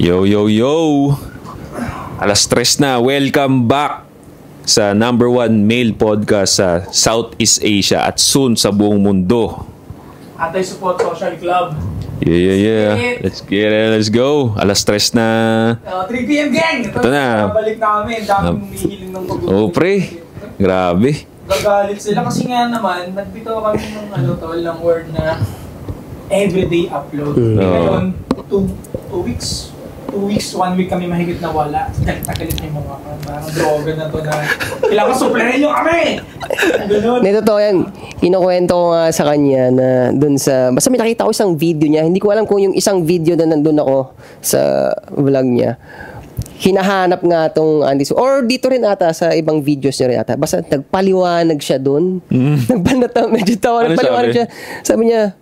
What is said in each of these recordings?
Yo, yo, yo! Alas 3 na. Welcome back sa #1 male podcast sa Southeast Asia at soon sa buong mundo. Anti-Support Social Club. Yeah. Let's get it. Let's go. Alas 3 na. 3 PM gang! Ito na. Balik na kami. Daming humihiling ng pag-uwi. Oh, pre. Grabe. Gagalit sila kasi nga naman, nagbitaw kami ng ng word na everyday upload. Ngayon, 2 weeks. 2 weeks, 1 week kami mahigit na wala. Galit yung mga parang droga na to na kailangan suplerin nyo kami! Ganun. Hindi, totoo yan. Kinukwento ko nga sa kanya na dun sa... Basta may nakita ko isang video niya. Hindi ko alam kung yung isang video na nandun ako sa vlog niya. Hinahanap nga tong Andy. Or dito rin ata sa ibang videos niya rin ata. Basta nagpaliwanag siya dun. Nagbanata, medyo tawa. Ano nagpaliwanag siya. Sabi niya,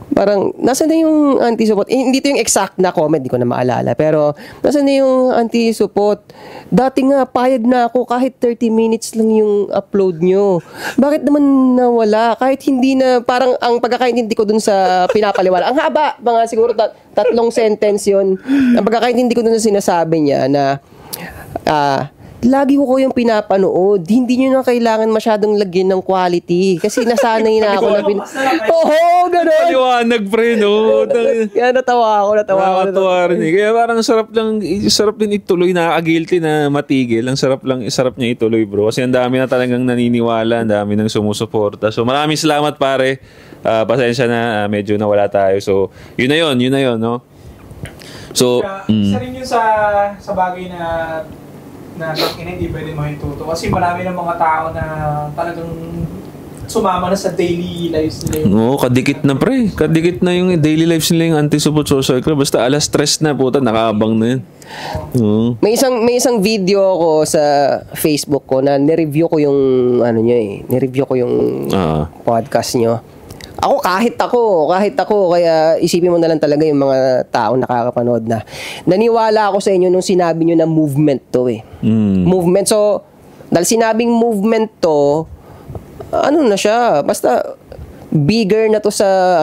parang, nasaan na yung anti-support? Hindi ito yung exact na comment, di ko na maalala. Pero, nasaan na yung anti-support? Dati nga, payag na ako kahit 30 minutes lang yung upload nyo. Bakit naman nawala? Kahit hindi na, parang ang pagkakaintindi ko dun sa pinapaliwala. Ang haba, mga siguro tatlong sentence yun. Ang pagkakaintindi ko dun sa sinasabi niya na, lagi ko yung pinapanood. Hindi nyo na kailangan masyadong lagyan ng quality. Kasi nasanay na ako na Oo, gano'n. Paliwanag, pre, no? Kaya natawa ako. Nakakatuwa rin eh. Kaya parang sarap din ituloy. Nakaka-guilty na matigil. Ang sarap niya ituloy, bro. Kasi ang dami na talagang naniniwala. Ang dami nang sumusuporta. So maraming salamat, pare. Pasensya na, medyo nawala tayo. So, yun na yun, no? So, isa rin yun sa bagay na hindi pwede mahintuto. Kasi marami ng mga tao na talagang sumama na sa daily lives nila. Oo, kadikit na, pre. Kadikit na yung daily lives nila yung Anti-Support Social Club. Basta alas 3 na, puta, nakaabang na yun. May isang video ko sa Facebook ko na nireview ko yung nireview ko yung podcast nyo. Kahit ako, kaya isipin mo na lang talaga yung mga taong nakakapanood na. Naniwala ako sa inyo nung sinabi nyo na movement to eh. Movement. So, dahil sinabing movement to, ano na siya, basta bigger na to sa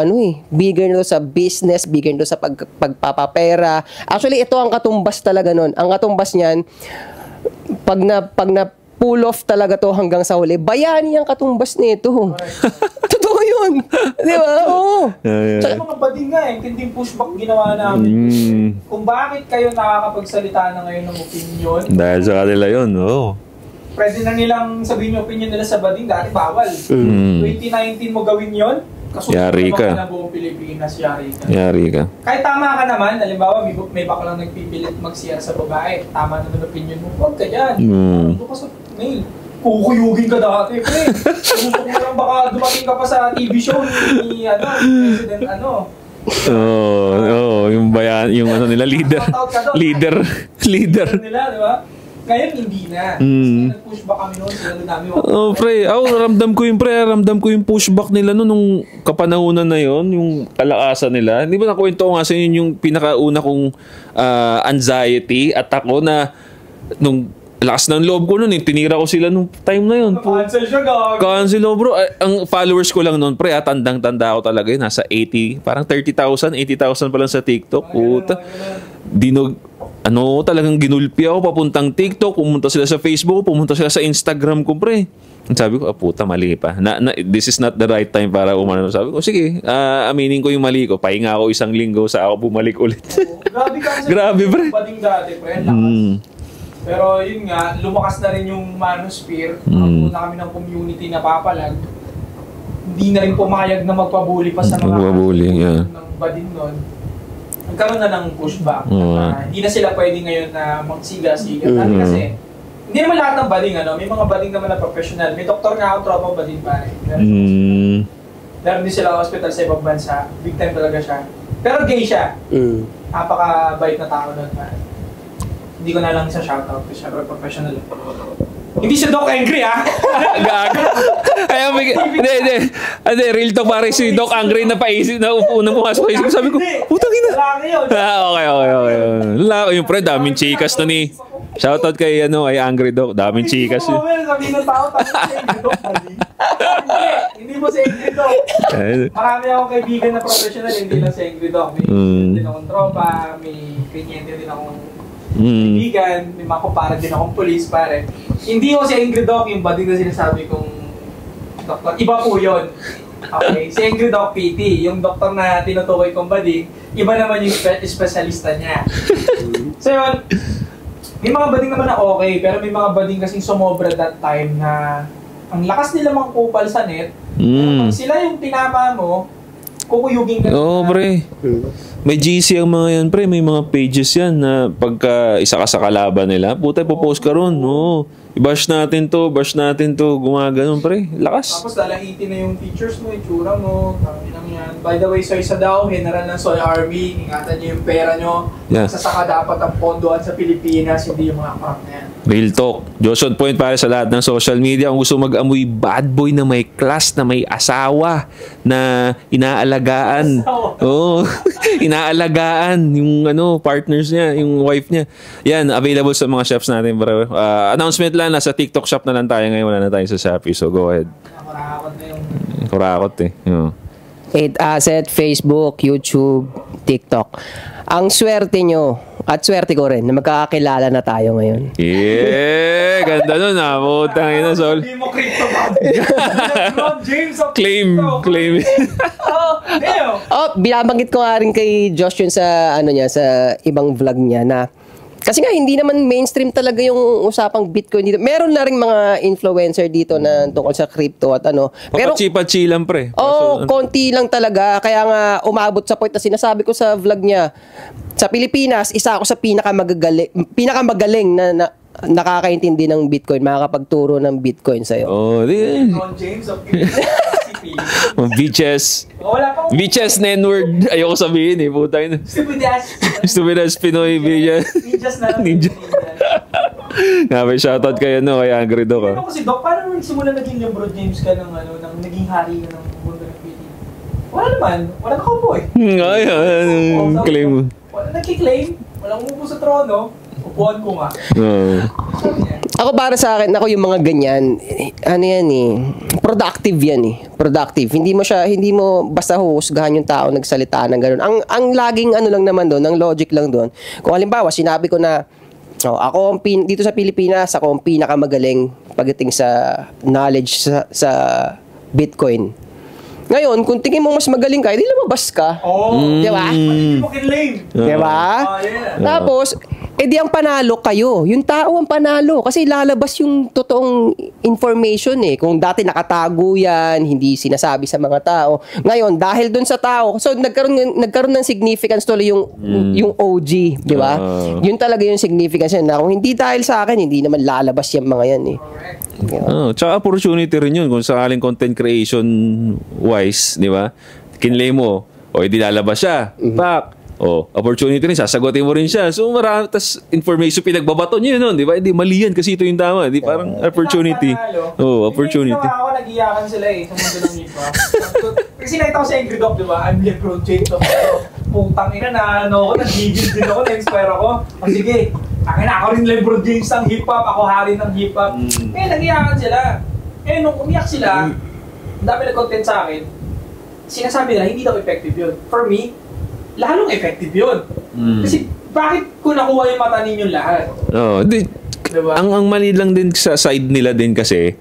bigger na to sa business, bigger na to sa pagpapapera. Actually, ito ang katumbas talaga nun. Ang katumbas niyan, pag na pull off talaga to hanggang sa huli, bayani ang katumbas nito. Totoo yun. Di ba? Oo. Sa mga bading nga tinding pushback ginawa namin. Kung bakit kayo nakakapagsalita na ngayon ng opinion. Dahil sa kanila yun, oo. Pwede na nilang sabihin yung opinion nila sa bading, dati bawal. 2019 mo gawin yun, yari ka. Na buong Pilipinas, yari ka. Kahit tama ka naman, halimbawa may baklang nagpipilit mag-CR sa babae, tama naman opinion mo, huwag ka dyan. Doon ka sa mail. Kukuyugin ka dati, pre. Gusto ko lang baka dumating ka pa sa TV show ni President yung bayan, yung nila, leader nila, di ba? Ngayon, hindi na. Kasi nag-pushback kami noon, sila na namin. Pre. Ramdam ko yung pushback nila noon nung kapanahunan na yon, yung kalakasan nila. Hindi ba nakwento ko nga sa inyo yung pinakauna kong anxiety at ako na nung lakas ng loob ko noon, tinira ko sila nung time na yun. Cancel siya, gag. Cancel, bro. Ang followers ko lang noon, pre, tandang-tanda ako talaga yun. Nasa 80, parang 30,000 pa lang sa TikTok. Puta. Talagang ginulpi ako papuntang TikTok, pumunta sila sa Facebook, pumunta sila sa Instagram ko, pre. Sabi ko, puta, mali pa. This is not the right time para umano. Sabi ko, sige, aminin ko yung mali ko. Pahinga ako 1 linggo sa ako bumalik ulit. Grabe ka. Grabe, pre. Bading dati, pre. Lakas. Pero yun nga, lumakas na rin yung manosphere. Una kami ng community na papalag. Hindi na rin pumayag na magpabuli pa sa mga ng bading nun. Nagkaroon na ng pushback. Hindi na sila pwede ngayon na magsiga-siga. Kasi, hindi naman lahat ng bading, may mga bading naman na professional. May doktor nga ako, tropa bading pare. Meron din sila hospital sa ibang bansa. Big time talaga siya. Pero gay siya. Napaka-bait na tao nun, pare. Hindi ko na lang sa shoutout kasi siya professional. Hindi siya Doc Angry, Gago. Kaya hindi, real talk, pare, si Doc Angry na paisip na unang pumasok isip. Sabi ko, putang ina. Lalaki yun. Okay. Lalaki yung pre, daming chikas to ni. Shoutout kay Angry Doc, daming chikas yun. Sabi ng tao, tapos Doc Angry. Hindi mo si Angry Doc. Marami akong kaibigan na professional, hindi lang si Angry Doc. May din akong tropa, may klinyente din akong kaibigan, may mga kumpara din akong police, pare. Hindi ko si Angry Doc, yung bading na sinasabi kong doktor. Iba po yun. Okay, si Angry Doc PT, yung doktor na tinutukoy kong bading, iba naman yung espesyalista niya. So yun, may mga bading naman na okay, pero may mga bading kasing sumobra that time na ang lakas nila mangkupal sa net. Pag sila yung tinama mo, kukuyugin ka. Oo, pre. May GC ang mga yan, pre. May mga pages yan na pagka isa ka sa kalaban nila, puta, ipopost ka ron. Oo. I-bash natin to, gumaganon, pre. Lakas. Tapos lalahitin na yung features mo, itsura mo, tangin lang yan. By the way, Soy Sadao, General ng Soy Army, ingatan niyo yung pera nyo. Yeah. Sasaka dapat ang pondoan sa Pilipinas, hindi yung mga crap na yan. Real talk. Joshua Point para sa lahat ng social media. Kung gusto mag-amoy bad boy na may class, na may asawa, na inaalagaan. Oo. Inaalagaan yung partners niya, yung wife niya. Yan, available sa mga chefs natin, bro. Announcement lang, nasa TikTok shop na lang tayo ngayon. Wala na tayo sa Shopee. So, go ahead. Kurakot na yung... Kurakot eh. 8 Asset, Facebook, YouTube, TikTok. Ang swerte nyo, at swerte ko rin, na magkakakilala na tayo ngayon. Yeah! Ganda nun ha. Putang ina, Sol. Hindi mo crypto ba? James of Claim. Binabanggit ko nga rin kay Josh yun sa, sa ibang vlog niya na kasi nga, hindi naman mainstream talaga yung usapang Bitcoin dito. Meron na rin mga influencer dito na tungkol sa crypto at Pero papachilan, pre. Konti lang talaga. Kaya nga, umabot sa point na sinasabi ko sa vlog niya, sa Pilipinas, isa ako sa pinakamagaling na nakakaintindi ng Bitcoin, makakapagturo ng Bitcoin sa'yo. James of Bitches. Bitches na N-word. Ayoko sabihin puta yun. Stupid as Pinoy. Ninjas na lang. Ninja. Nga, may shoutout kayo kay Angry Doc. Ano kasi Doc, paano nagsimula naging Lebron James ka ng naging hari ka ng mundo ng PT? Wala naman. Wala na cowboy. Claim. Wala nagkiklaim. Walang umupo sa trono. Upuan ko nga. Ako para sa akin, ako yung mga ganyan, productive yan productive. Hindi mo basta huhusgahan yung tao nagsalita ng gano'n. Ang laging lang naman doon, ang logic lang doon. Kung halimbawa, sinabi ko na, ako dito sa Pilipinas, ako ang pinakamagaling pagdating sa knowledge sa Bitcoin. Ngayon, kung tingin mo mas magaling ka, hindi lumabas ka. Di ba? Hindi mo kinlame. Di ba? Tapos, di ang panalo kayo. Yung tao ang panalo. Kasi lalabas yung totoong information Kung dati nakatago yan, hindi sinasabi sa mga tao. Ngayon, dahil dun sa tao, so nagkaroon ng significance tuloy yung OG. Di ba? Yun talaga yung significance yan. Kung hindi dahil sa akin, hindi naman lalabas yung mga yan Tsaka opportunity rin yun kung sakaling content creation wise, di ba? Kinlay mo, hindi lalabas siya. Opportunity rin, sasagutin mo rin siya. So marami, tas information pinagbabato niyo nun, di ba? Hindi, mali yan kasi ito yung tama. Di parang opportunity. Opportunity. Hindi ako nag-iyakan sila sa mundo ng hip-hop. Kasi nakita ko sa Angry Doc, di ba? I'm Lebron James of putang ina na nagigil din ako, na-inspire ako. Sige, ako rin Lebron James ng hip-hop, ako hari ng hip-hop. Nag-iyakan sila. Nung umiyak sila, ang dami nag-content sa akin, sinasabi nila, hindi daw effective yun. For me, lalong effective yun. Kasi bakit ko nakuha yung mata ninyong lahat? Diba? Ang mali lang din sa side nila din kasi,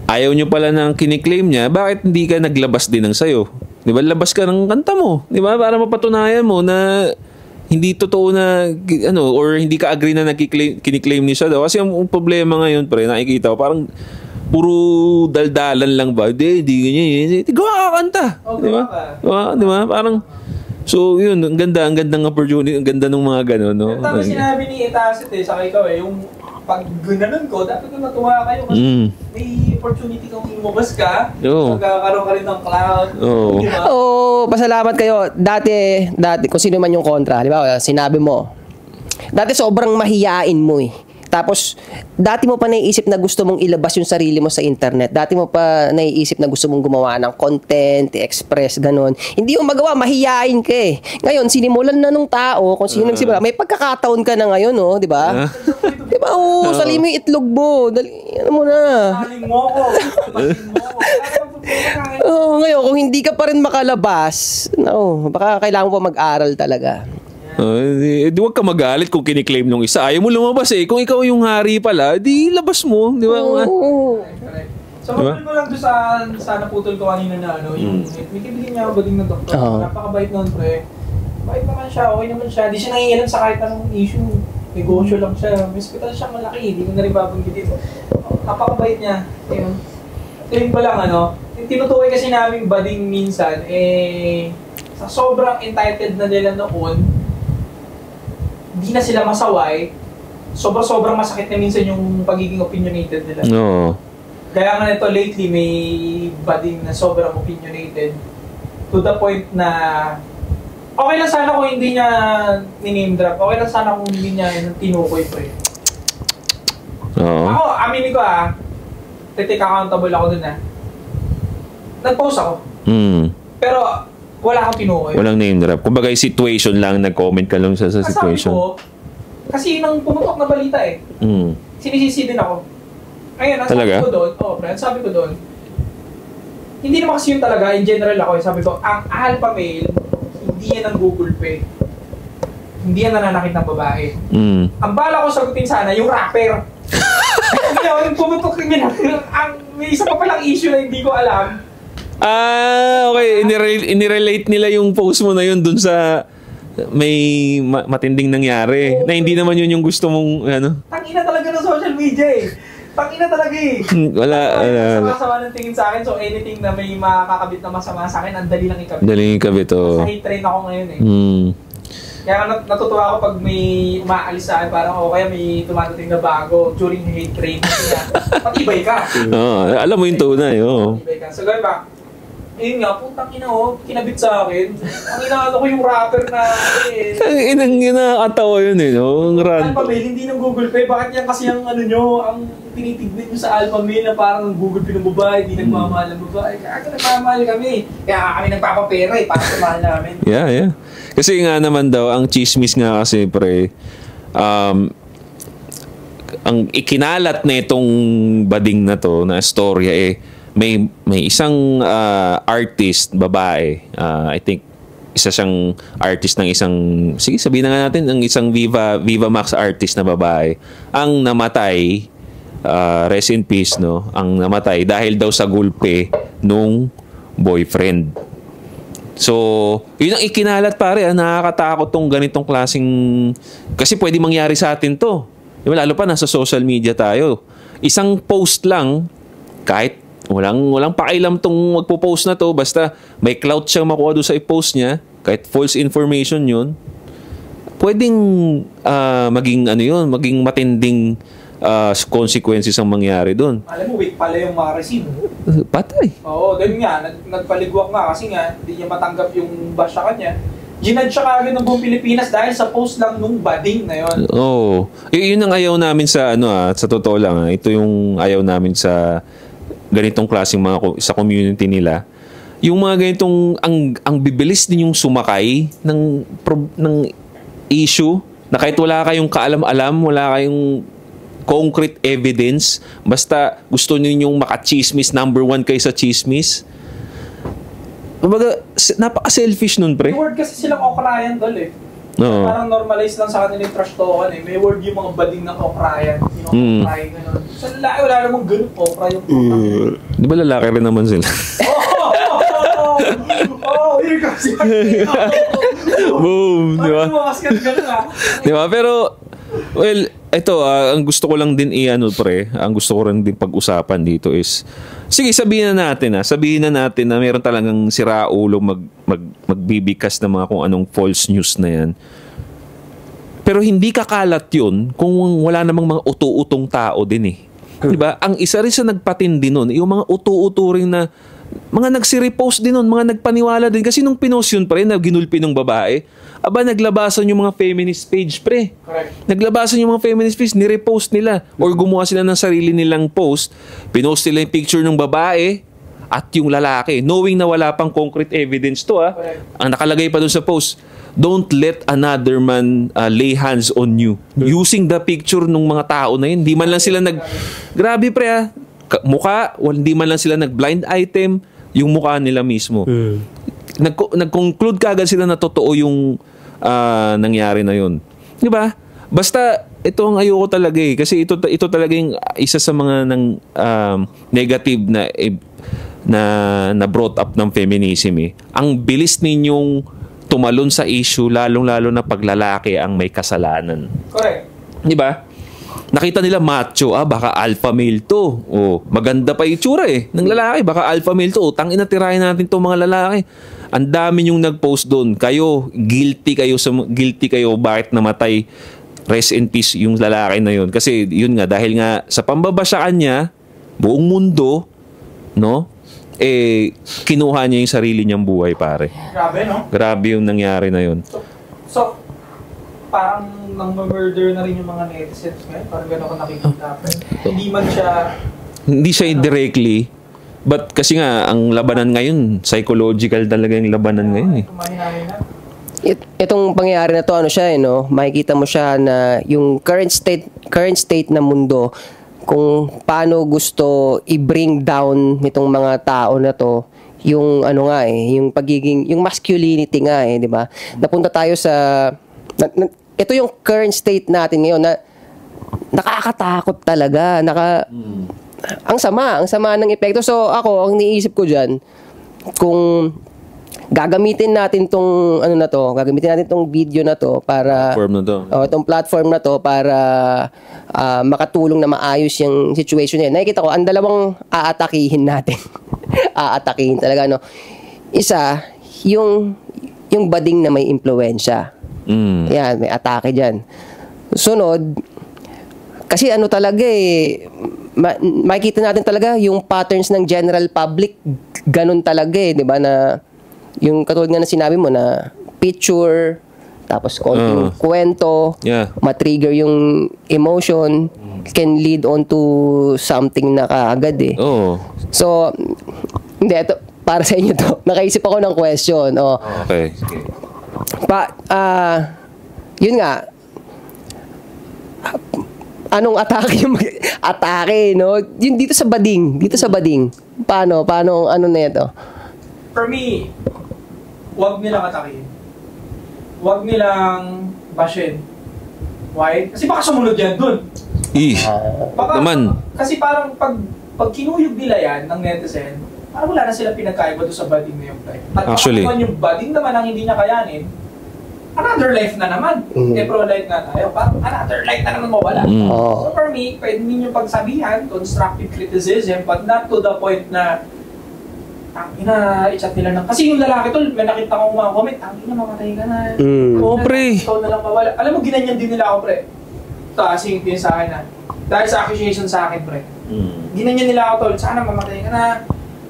ayaw nyo pala ng kiniklaim niya, bakit hindi ka naglabas din ng sayo? Diba? Labas ka ng kanta mo. Diba? Para mapatunayan mo na hindi totoo na, or hindi ka agree na kiniklaim niya daw. Kasi ang problema ngayon, pre, nakikita ko, parang puro daldalan lang ba? Hindi ganyan. Gawa ka kanta. Diba? Diba? Parang, so yun, ang gandang opportunity, ang ganda ng mga gano'n, Tapos sinabi ni Itasit sa kayo yung pag gananon ko, dapat na matuwa kayo kasi may opportunity kang lumabas ka, magkakaroon ka rin ng cloud. Diba? Pasalamat kayo. Dati, kung sino man yung kontra, di ba, sinabi mo, dati sobrang mahiyain mo Tapos, dati mo pa naiisip na gusto mong ilabas yung sarili mo sa internet. Dati mo pa naiisip na gusto mong gumawa ng content, i-express, ganon. Hindi mo magawa, mahiyain ka Ngayon, sinimulan na nung tao, kung sino nagsimula, may pagkakataon ka na ngayon, di ba? Di Diba? Oo, sali mo yung itlog mo. Dali, ano mo na. Saling mo ako. Ngayon, kung hindi ka pa rin makalabas, baka kailangan mo pa mag-aral talaga. Di wag ka magalit kung kiniklaim nung isa. Ayaw mo lumabas eh. Kung ikaw yung hari pala, di labas mo. Di ba? So, mapul ko lang doon sa naputol ko kanina na yung may kaibigan niya ako bading na doktor. Napakabait noon, pre. Bait naman siya, okay naman siya. Di siya nangingilam sa kahit anong issue. Negosyo lang siya. May hospital siya malaki. Hindi ko na rin babanggitin. Napakabait niya. Ayun. Ito pa lang tinutukoy kasi namin bading minsan, sa sobrang entitled na nila noon, hindi na sila masaway, sobrang masakit na minsan yung pagiging opinionated nila. No. Kaya nga nito lately, may bading na sobrang opinionated to the point na okay lang sana kung hindi niya ni-name drop. Okay lang sana kung hindi niya tinukoy, pre. Ako, aminin ko take accountable ako dun nag-post ako. Pero wala akong tinukoy. Walang name drop. Kumbaga yung situation lang, nag-comment ka lang sa situation. Sabi ko, kasi nang pumutok na balita sinisisi din ako. Ngayon, ang sabi ko doon, hindi naman kasi yun talaga, in general ako, sabi ko, ang alpha male, hindi yan ang Google Pay. Hindi yan nananakit ng babae. Ang bala ko sagutin sana, yung rapper. Yung pumutok din may isa pa palang issue na hindi ko alam. Okay. Inirelate nila yung post mo na yun dun sa may matinding nangyari. Na hindi naman yun yung gusto mong, Tangina talaga ng social media Tangina talaga Wala. Masama ng tingin sa akin. So anything na may makakabit na masama sa akin, ang dali lang ikabit. Daling ikabit, Sa hate train ako ngayon Kaya natutuwa ako pag may umaalis sa akin, parang kaya may tumatating na bago during hate train. Patibay ka. Alam mo yung tunay. Patibay ka. So gawin ba? Yun nga, putang ina kinabit sa akin. Ang inaano ko yung rapper na Ang inakatawa yun Ang rant. Alpha Mail, hindi ng Google Pay. Bakit yan kasi ang ang tinitignan nyo sa Alpha Mail na parang ng Google Pay ng babae, hindi nagmamahal ng babae. Kaya nagmamahal kami. Kaya kami nagpapapera para sa mahal namin. Yeah. Kasi nga naman daw, ang chismis nga kasi, pre, ang ikinalat na itong bading na to, na storya may isang artist, babae, I think isa siyang artist ng isang, sige sabihin na nga natin, ng isang Viva Max artist na babae, ang namatay, rest in peace, ang namatay dahil daw sa gulpe nung boyfriend. So, yun ang ikinalat, pare. Nakakatakot tong ganitong klaseng, kasi pwede mangyari sa atin to. Lalo pa nasa social media tayo. Isang post lang, kahit walang pakialam tong magpo-post na to, basta may clout siyang makuha doon sa i-post niya, kahit false information yun, pwedeng maging maging matinding consequences ang mangyari doon. Alam mo, weak pala yung ma-receive. Patay. Oo, dahil nga, nagpaligwak nga kasi nga, hindi niya matanggap yung bash sa kanya. Ginad siya kagad ng buong Pilipinas dahil sa post lang nung bading na yun. Yun ang ayaw namin sa, sa totoo lang, ito yung ayaw namin sa ganitong klaseng sa community nila. Yung mga ganitong, ang bibilis din yung sumakay ng issue na kahit wala kayong kaalam-alam, wala kayong concrete evidence, basta gusto ninyong maka-chismis, number 1 kayo sa chismis. Kumbaga, napaka-selfish nun, pre. May word kasi silang okrayan dol Parang normalize lang sa kanila yung trash talkan May word yung mga bading ng okrayan. Yung okrayan, gano'n. Sa lalaki, wala namang gano'n okra yung Di ba lalaki rin naman sila? Yun kasi. Boom, di ba? Di ba? Pero, well, ito, ang gusto ko lang din pre, ang gusto ko rin din pag-usapan dito is, sige, sabihin na natin na meron talagang siraulo magbibikas ng mga kung anong false news na yan. Pero hindi kakalat yun kung wala namang mga utu-utong tao din Diba? Ang isa rin sa nagpatindi nun, yung mga utu-uto rin na mga nagsi-repost din nun, mga nagpaniwala din. Kasi nung pinost yun, pre, na ginulpi ng babae, naglabasan yung mga feminist page, pre. Correct. Naglabasan yung mga feminist page, nirepost nila. Or gumawa sila ng sarili nilang post, pinost nila yung picture ng babae at yung lalaki, knowing na wala pang concrete evidence to, Correct. Ang nakalagay pa dun sa post, don't let another man lay hands on you. Using the picture ng mga tao na yun, hindi man lang sila grabe pre mukha, hindi man lang sila nag-blind item, yung mukha nila mismo. Nag-conclude kaagad sila na totoo yung nangyari na yun. Di ba? Basta, ito ang ayoko talaga kasi ito talaga yung isa sa mga negative na brought up ng feminism Ang bilis ninyong tumalon sa issue, lalong-lalo na pag lalaki ang may kasalanan. Correct. Di ba? Nakita nila macho, baka alpha male to. Maganda pa yung itsura ng lalaki, baka alpha male to. Tangina, tirahin natin tong mga lalaki. Ang dami yung nag-post doon. Kayo, guilty kayo bakit namatay. Rest in peace yung lalaki na yun. Kasi yun nga, dahil nga sa pambaba sa kanya, buong mundo, no? Kinuha niya yung sarili niyang buhay, pare. Grabe, no? Grabe yung nangyari na yun. So parang nang murder na rin yung mga netizens ngayon. Parang gano'n ko nakikita. Hindi siya directly. But kasi nga, ang labanan ngayon, psychological talaga yung labanan ngayon Itong pangyayari na to, no? Makikita mo siya na yung current state na mundo, kung paano gusto i-bring down nitong mga tao na to, yung yung pagiging, yung masculinity nga di ba? Napunta tayo sa ito yung current state natin ngayon na nakakatakot talaga. Ang sama ng epekto. So ako, ang niisip ko diyan, kung gagamitin natin tong video na to para itong platform na to para makatulong na maayos yung situation niya. Nakikita ko ang dalawang aatakihin natin. Aatakihin talaga Isa, yung bading na may impluwensya. Yan, may atake diyan. Sunod, kasi talaga makikita natin talaga yung patterns ng general public, ganun talaga di ba, na yung katulad nga na sinabi mo na picture, tapos konting kwento, matrigger yung emotion, can lead on to something na kaagad So, hindi, ito, para sa inyo to, nakaisip ako ng question. Okay. Yun nga, anong atake yung atake, no? Yun dito sa bading. Paano na ito? For me, huwag nilang atakin. Huwag nilang bashin. Why? Kasi baka sumunod yan dun. Naman. Kasi parang pag kinuyog nila yan ng netizen, parang wala na sila pinagkaiba doon sa bading na yung play. At actually, yung bading naman ang hindi niya kayanin, another life na naman. Pro-life na tayo. Parang another life na naman mawala. So for me, pwede ninyong pagsabihan, constructive criticism, but not to the point na i-chat nila kasi yung lalaki tol, may nakita kong mga comment, mamatay ka na. Pre. Ikaw na lang mawala. Alam mo, ginanyan din nila ako, pre. Taasing din sa akin dahil sa accusation sa akin, pre. Ginanyan nila ako, tol, sana mamatay ka na.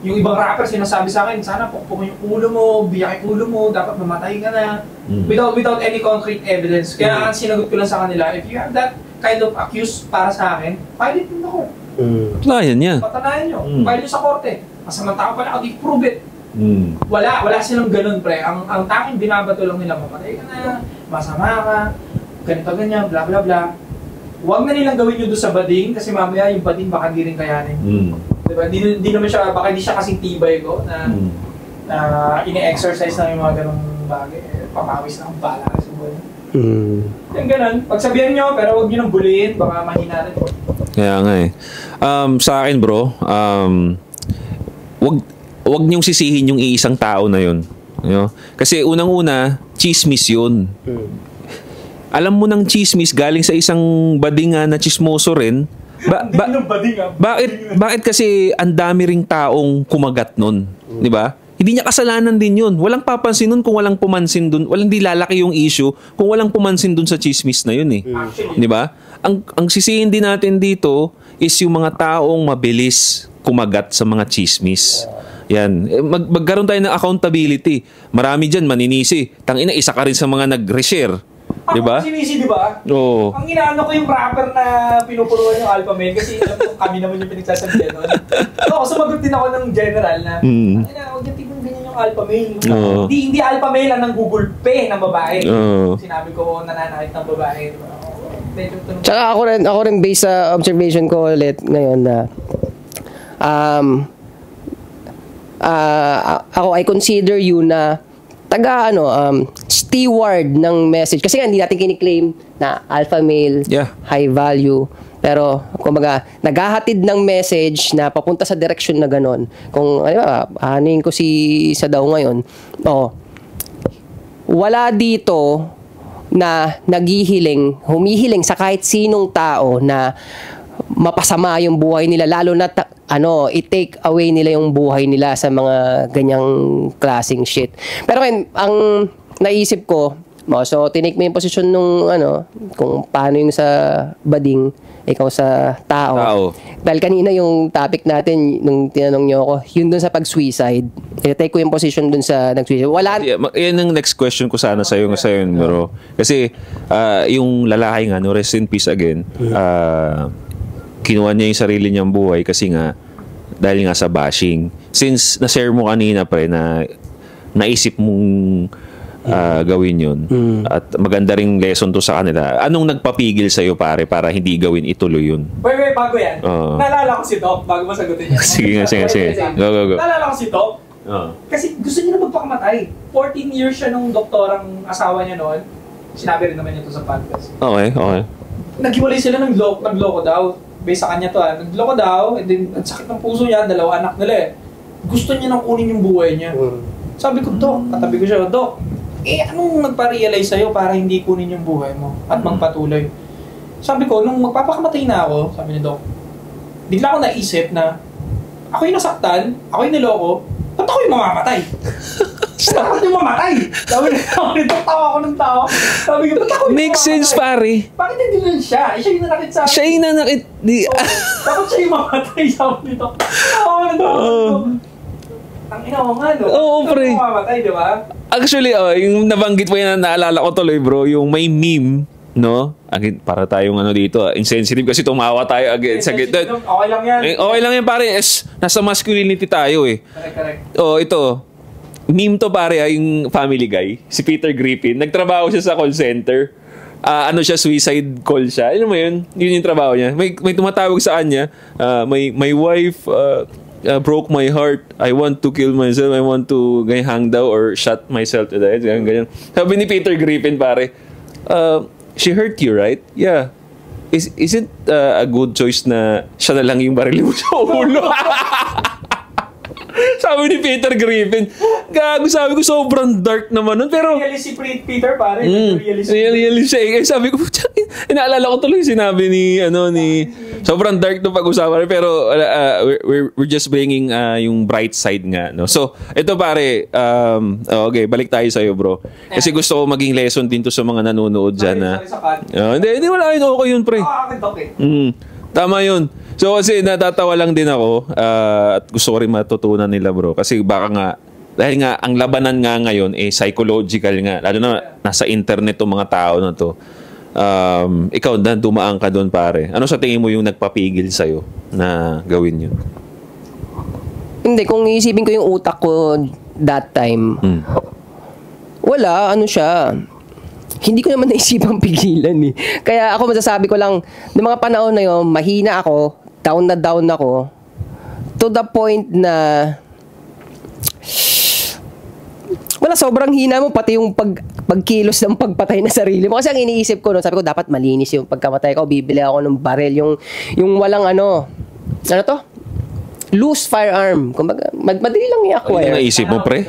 Yung ibang rapper sinasabi sa akin, sana pukpukin yung ulo mo, biyak yung ulo mo, dapat mamatay ka na. Without any concrete evidence. Kaya ang sinagot ko lang sa kanila, if you have that kind of accuse para sa akin, file it din ako. Patanayan niya. Patanayan nyo. File nyo sa korte. Masamang tao pala ako, di prove it. Wala silang ganun, pre. Ang tanging binabato lang nila, mamatay ka na, masama ka, ganito ganyan, bla bla bla. Huwag na nilang gawin yun doon sa bading kasi mamaya yung bading baka di rin kayanin. Diba? Di naman siya, baka di siya kasing tibay ko na ine-exercise na yung mga ganong bagay. Papawis na ang bala sa buhay. Yung ganun. Pagsabihan nyo, pero huwag nyo nang buliin, baka mahina rin. Kaya nga sa akin bro, wag niyong sisihin yung iisang tao na yun. Kasi unang-una, chismis yun. Alam mo ng chismis galing sa isang bading na chismoso rin. Bakit kasi ang dami ring taong kumagat nun, 'di ba? Hindi niya kasalanan din 'yun. Walang papansin nun kung walang pumansin dun. Walang di lalaki yung issue kung walang pumansin dun sa chismis na 'yun 'Di ba? Ang sisihin din natin dito is yung mga taong mabilis kumagat sa mga chismis. Yan. Magkaroon tayo ng accountability. Marami diyan maninisi. Tangina, isa ka rin sa mga nag-reshare. Diba? Sinisi, diba? Oo. Ang inaano ko yung rapper na pinupuruan yung alpha male kasi alam ko kami naman yung pinagsasabihan nun. So, sumagot din ako ng general na huwag yung tignan ganyan yung alpha male. Hindi alpha male ang nanggugulpe ng babae. Sinabi ko, nananakit ng babae. Tsaka ako rin based sa observation ko ulit ngayon na ako, I consider you na steward ng message. Kasi nga, hindi natin kiniklaim na alpha male, high value. Pero, kumbaga, naghahatid ng message na papunta sa direction na ganon. Kung, anin ko sa daw ngayon, wala dito na humihiling sa kahit sinong tao na mapasama yung buhay nila, lalo na i-take away nila yung buhay nila sa mga ganyang klaseng shit. Pero ang naisip ko, so tinake mo yung posisyon nung kung paano yung sa bading, ikaw sa tao. Dahil kanina yung topic natin, nung tinanong nyo ako, yun dun sa pag-suicide. I-take ko yung position dun sa nag-suicide. Yan ang next question ko sana sa'yo bro. Kasi yung lalaki nga, rest in peace again, kinuha niya yung sarili niyang buhay kasi nga dahil nga sa bashing. Since na-share mo kanina na naisip mong gawin yun at maganda ring lesson to sa kanila, anong nagpapigil sa'yo pare para hindi gawin ituloy yun? Wait, bago yan. Naalala ko si Doc bago masagutin yan. Sige. Go. Naalala ko si Doc kasi gusto niya na magpakamatay. 14 years siya nung doktorang asawa niya noon. Sinabi rin naman niya to sa podcast. Okay. Naghiwalay sila, nagloko daw. Based sa kanya to nagloko daw, and then ang sakit ng puso niya, 2 anak nila gusto niya nang kunin yung buhay niya. Sabi ko, Doc, katabi ko siya, Doc, anong nagpa-realize sa'yo para hindi kunin yung buhay mo at magpatuloy? Sabi ko, nung magpapakamatay na ako, sabi ni Doc, bigla ko naisip na ako yung nasaktan, ako yung niloko, ba't ako yung mamamatay? Bakit yung mamatay? Sabi nito, tawa ako ng tawa. Sabi ko, ba't ako yung Make sense, pare. Bakit hindi lang siya? Siya yung nanakit sa akin. Siya yung nanakit. Bakit siya yung mamatay? Sabi nito, tawa ako ng tawa. Ang ina mo nga, no? Oo, pre. Bakit mamatay, di ba? Actually, yung nabanggit mo yan, naalala ko tuloy, bro, yung may meme, no? Again, para tayong dito, insensitive kasi tumawa tayo again. Okay lang yan. Okay lang yan, pare. Nasa masculinity tayo, Correct. Ito. Meme to pare, yung Family Guy, si Peter Griffin, nagtrabaho siya sa call center. Suicide call siya. Ano mo yun? Yun yung trabaho niya. May tumatawag sa kanya, my wife broke my heart. I want to kill myself. I want to hang down or shot myself to death. Ganyan. Sabi ni Peter Griffin, pare, she hurt you, right? Yeah. Is it a good choice na siya na lang yung barili mo sa ulo? Sabi ni Peter Griffin, gago, sabi ko sobrang dark naman nun, pero realist si Peter, pare. Realist siya. Sabi ko, inaalala ko tuloy sinabi ni sobrang dark to pag-usapan, pero we're just bringing yung bright side nga, no. So ito pare, okay, balik tayo sa iyo, bro, kasi gusto ko maging lesson din to sa mga nanonood diyan na hindi wala yun, okay yun, pre. Okay. Tama yun. So kasi natatawa lang din ako at gusto ko rin matutunan nila, bro, kasi baka nga dahil nga ang labanan nga ngayon psychological nga, lalo na nasa internet tong mga tao na to. Ikaw na dumaan ka doon, pare. Ano sa tingin mo yung nagpapigil sa'yo na gawin yun? Hindi, kung iisipin ko yung utak ko that time, wala, siya. Hindi ko naman naisipang pigilan eh. Kaya ako masasabi ko lang, ng mga panahon na yun, mahina ako, down ako, to the point na wala, sobrang hina mo, pati yung pagkilos ng pagpatay na sarili mo. Kasi ang iniisip ko, sabi ko, dapat malinis yung pagkamatay ko, bibili ako ng baril, yung walang loose firearm. Kumbaga, madali lang i-acquire. Ano naisip mo, pre?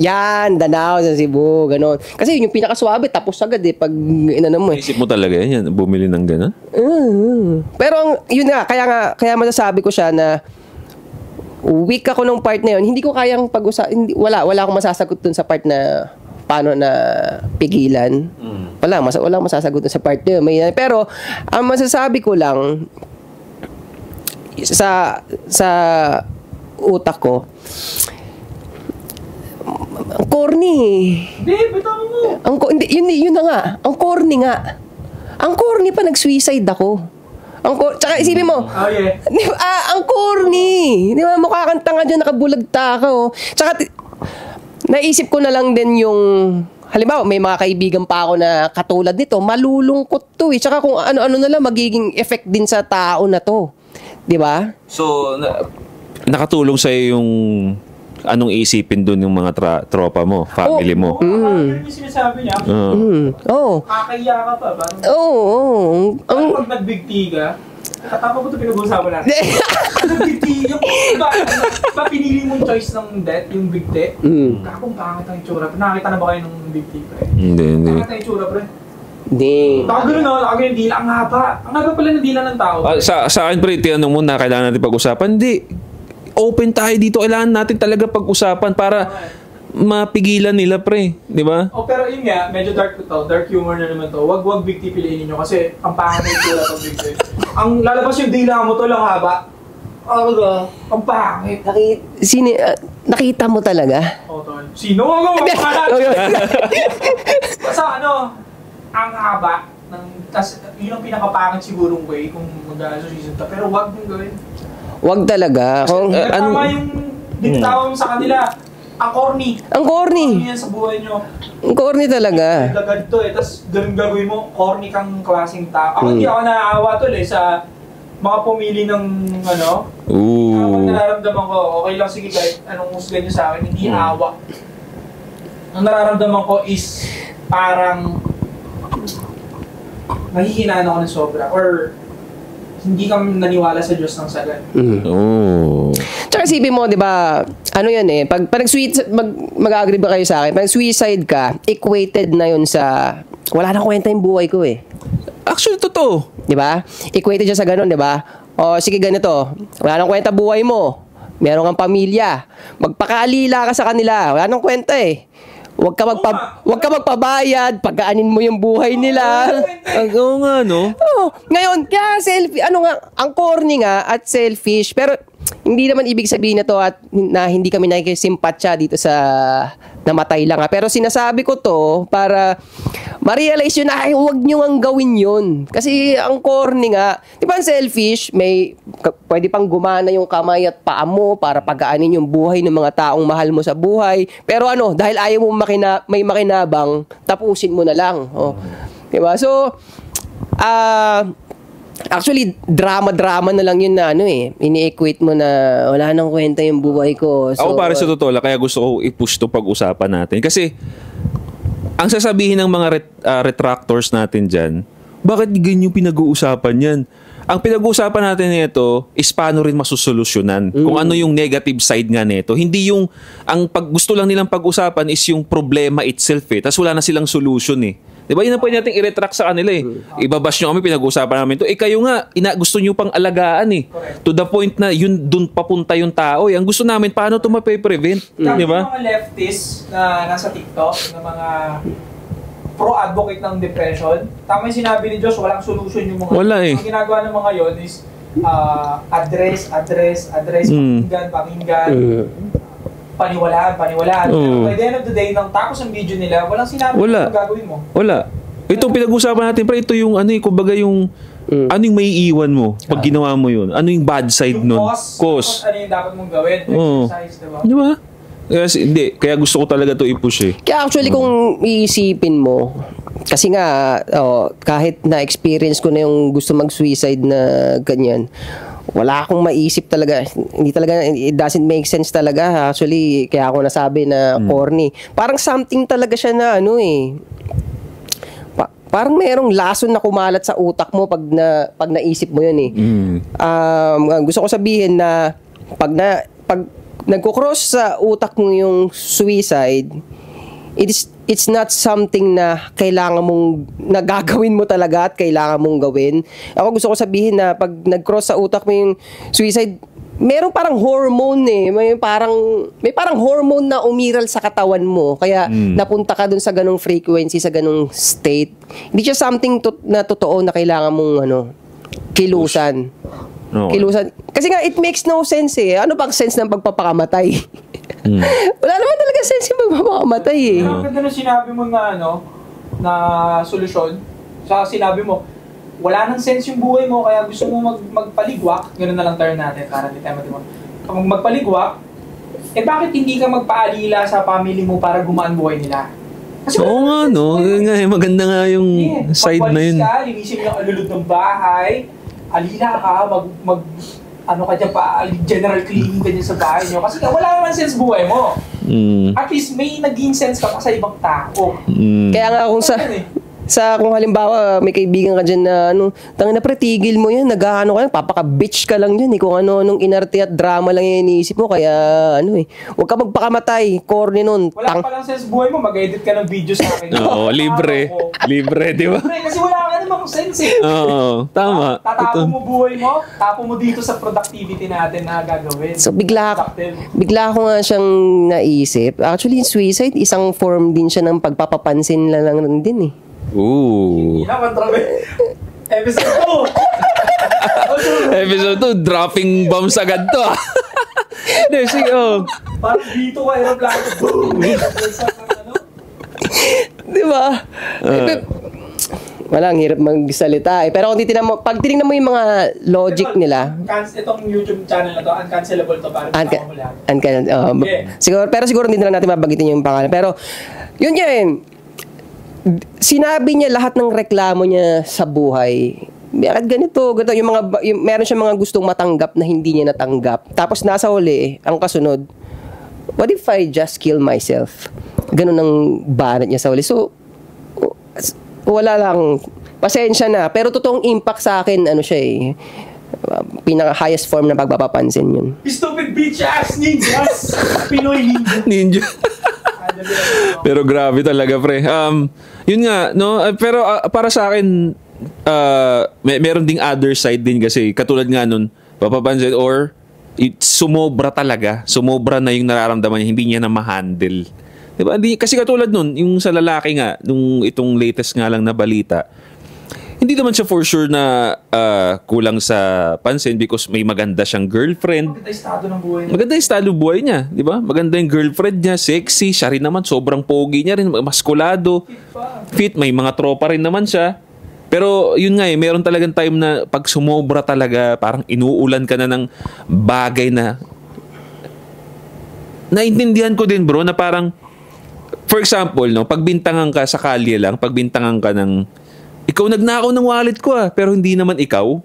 Yan, Danao sa Cebu, ganon. Kasi yun yung pinakaswabe, tapos agad pag mo Naisip mo talaga yan, bumili ng ganon? Pero yun nga, kaya masasabi ko siya na weak ako nung part na yun. Hindi ko kayang wala akong masasagot dun sa part na paano na pigilan. Wala masasagot dun sa part na yun. Pero ang masasabi ko lang sa utak ko, ang corny. Hindi, yun na nga. Ang corny nga. Ang corny pa, nag-suicide ako. Tsaka isipin mo, ang corny. Di ba, mukha kang tanga dyan, nakabulagta ka. Tsaka, naisip ko na lang din yung, halimbawa, may mga kaibigan pa ako na katulad nito, malulungkot to eh. Tsaka kung ano-ano na lang magiging effect din sa tao na to. Di ba? So, nakatulong sa'yo yung anong isipin dun yung mga tropa mo, family mo? Yun yung sinasabi niya. Kakaya ka pa ba? Pag nag-big tea ka, katama ko ito pinag-uusapan natin. Nag-big tea, yung ba pinili mong choice ng death, yung big tea? Kakong pangit ang itsura. Nakakita na ba kayo ng big tea, pre? Hindi. Pangit ang itsura, pre. Hindi. Nakagano na, nakagano yung dila. Ang haba. Ang haba pala ng dila ng tao. Sa akin, pre, tinanong mo na kailangan natin pag-usapan. Hindi. Open tayo dito. Kailangan natin talaga pag-usapan para mapigilan nila, pre. Di ba? Pero yun nga, medyo dark to. Dark humor na naman to. Wag big tea piliin ninyo kasi ang pangit na itsura pag big tea. Ang lalabas yung dila mo to lang haba. Ang pangit. Nakita mo talaga? Tol. Sino? Basta ang haba tas yun ang pinakapangit sigurong way kung mag-association to. Pero wag mong gawin. Wag talaga. Tama yung binitawan mo sa kanila. Ang corny. Ang corny. Corny yan sa buhay nyo. Ang corny talaga. Lagad to eh. Tapos ganun gagawin mo, corny kang klaseng tao. Ako hindi ako naaawa tol eh sa mga pumili ng Ang nararamdaman ko, okay lang sige kahit anong husgan nyo sa akin, hindi awa. Ang nararamdaman ko is parang mahihinaan ako ng sobra or hindi kami naniwala sa Diyos ng sagad. Tsaka isipin mo, di ba, ano yan eh, pag mag-agree ba kayo sa akin, pag suicide ka, equated na yun sa, wala nang kwenta yung buhay ko eh. Actually, totoo. Di ba? Equated siya sa ganun, di ba? O, sige ganito, wala nang kwenta buhay mo, meron kang pamilya, magpakaalila ka sa kanila, wala nang kwenta eh. Huwag ka magpabayad, pagkaanin mo yung buhay nila. Oo nga, no? Ngayon, kaya selfish, ang corny nga at selfish, pero hindi naman ibig sabihin na to at na hindi kami nakikisimpatya dito sa namatay lang. Pero sinasabi ko to para ma-realize yun na huwag nyo ang gawin yun. Kasi ang corny nga, di ba ang selfish, pwede pang gumana yung kamay at paa mo para pagaanin yung buhay ng mga taong mahal mo sa buhay. Pero dahil ayaw mo may makinabang, tapusin mo na lang. Di ba? So, actually, drama na lang yun na ini-equate mo na wala nang kwenta yung buhay ko. So, ako para sa totoo lang, kaya gusto ko i-push to pag-usapan natin. Kasi, ang sasabihin ng mga retractors natin dyan, bakit ganyan yung pinag-uusapan yan? Ang pinag-uusapan natin nito is paano rin masusolusyonan. Kung ano yung negative side nga nito. Hindi yung, gusto lang nilang pag-usapan is yung problema itself eh. Tapos wala na silang solution eh. Diba yun ang pwede natin i-retract sa kanila eh. Ibabash nyo kami, pinag-uusapan namin ito. Kayo nga, gusto nyo pang alagaan eh. Correct. To the point na yun, dun papunta yung tao eh. Ang gusto namin, paano ito mape-prevent? Diba? Mga leftists na nasa TikTok, na mga pro-advocate ng depression, tama yung sinabi ni Josh, walang solution yung mga... Wala eh. Ang ginagawa ng mga yun is address, pakinggan, paniwalaan. Pero by the end of the day, nang tapos ang video nila, walang sinabi kung gagawin mo. Wala. Itong pinag-usapan natin, pre, ito yung kumbaga yung ano yung may iwan mo pag ginawa mo yun? Ano yung bad side nun? Cause. Ano yung dapat mong gawin? Exercise, diba? Diba? Kaya gusto ko talaga to i-push eh. Kaya actually kung iisipin mo, kasi nga, kahit na-experience ko na yung gusto mag-suicide na ganyan, wala akong maisip talaga. Hindi talaga, it doesn't make sense talaga. Actually, kaya ako nasabi na corny. Parang something talaga siya na parang merong lason na kumalat sa utak mo pag naisip mo yun eh. Gusto ko sabihin na pag nagko-cross sa utak mo yung suicide, it's not something na kailangan mong nagagawin mo talaga at kailangan mong gawin. Ako gusto ko sabihin na pag nag-cross sa utak mo yung suicide, merong parang hormone eh. May parang hormone na umiral sa katawan mo. Kaya napunta ka dun sa ganong frequency, sa ganong state. Hindi siya something na totoo na kailangan mong kilusan. Kilusan. Kasi nga, it makes no sense eh. Ano bang sense ng pagpapakamatay? Wala naman talaga sense yung pagpapakamatay eh. Ang ganda na sinabi mo na na solusyon. Sa sinabi mo, wala nang sense yung buhay mo, kaya gusto mo magpaligwak. Ganun na lang term natin para di tayo matibag. Pag magpaligwak, bakit hindi ka magpaalila sa family mo para gumaan buhay nila? Kasi oo nga, no? Maganda nga yung side na yun. Pagwalis ka, linisin mo yung alulod ng bahay, alila ka, ano ka dyan pa, general cleaning ka dyan sa bahay nyo. Kasi wala naman sense buhay mo. At least may naging sense ka pa sa ibang tao. Kaya nga kung kung halimbawa may kaibigan ka dyan na tangina pre, tigil mo yan, nag-ano ka yan, papaka-bitch ka lang dyan kung nung inarte at drama lang yung iniisip mo, kaya huwag ka magpakamatay, corny nun. Wala pa lang sense buhay mo, mag-edit ka ng video sa akin. Oo, libre, di ba? Libre, kasi wala ka namang sense Oo, tama. Tatapo mo buhay mo, tapo mo dito sa productivity natin na gagawin. So bigla ko nga siyang naisip, actually suicide, isang form din siya ng pagpapapansin lang din Ooh. Episode 2. Episode 2, dropping bombs agad to. Sige, parang dito ka, aeroplano. Di ba? Walang hirap magsalita Pero kung pag tinignan mo yung mga logic nila. Itong YouTube channel na to, uncancelable to para siguro hindi na natin mabagitin yung pangalan. Pero, yun yan. Sinabi niya lahat ng reklamo niya sa buhay. Ganito, meron siya mga gustong matanggap na hindi niya natanggap. Tapos nasa huli, ang kasunod, what if I just kill myself? Ganun ang banat niya sa huli. So, wala lang. Pasensya na. Pero totoong impact sa akin, siya pinaka-highest form na pagpapapansin yun. Stupid bitch ass ninjas! Pinoy ninja. Pero grabe talaga, pre. Yun nga, no? Pero para sa akin, meron ding other side din kasi katulad nga nun, papapansin or sumobra talaga. Sumobra na yung nararamdaman niya, hindi niya na ma-handle. Diba? Kasi katulad nun, yung sa lalaki nga, nung itong latest nga lang na balita, hindi naman siya for sure na kulang sa pansin because may maganda siyang girlfriend. Maganda yung estado ng buhay niya. Maganda yung estado ng buhay niya, di ba? Maganda yung girlfriend niya, sexy, siya rin naman, sobrang pogi niya rin, maskulado, fit, may mga tropa rin naman siya. Pero yun nga meron talagang time na pag sumobra talaga, parang inuulan ka na ng bagay na naintindihan ko din bro, na parang, for example, no, pagbintangan ka sa kalye lang, pagbintangan ka ng ikaw nagnakaw ng wallet ko pero hindi naman ikaw.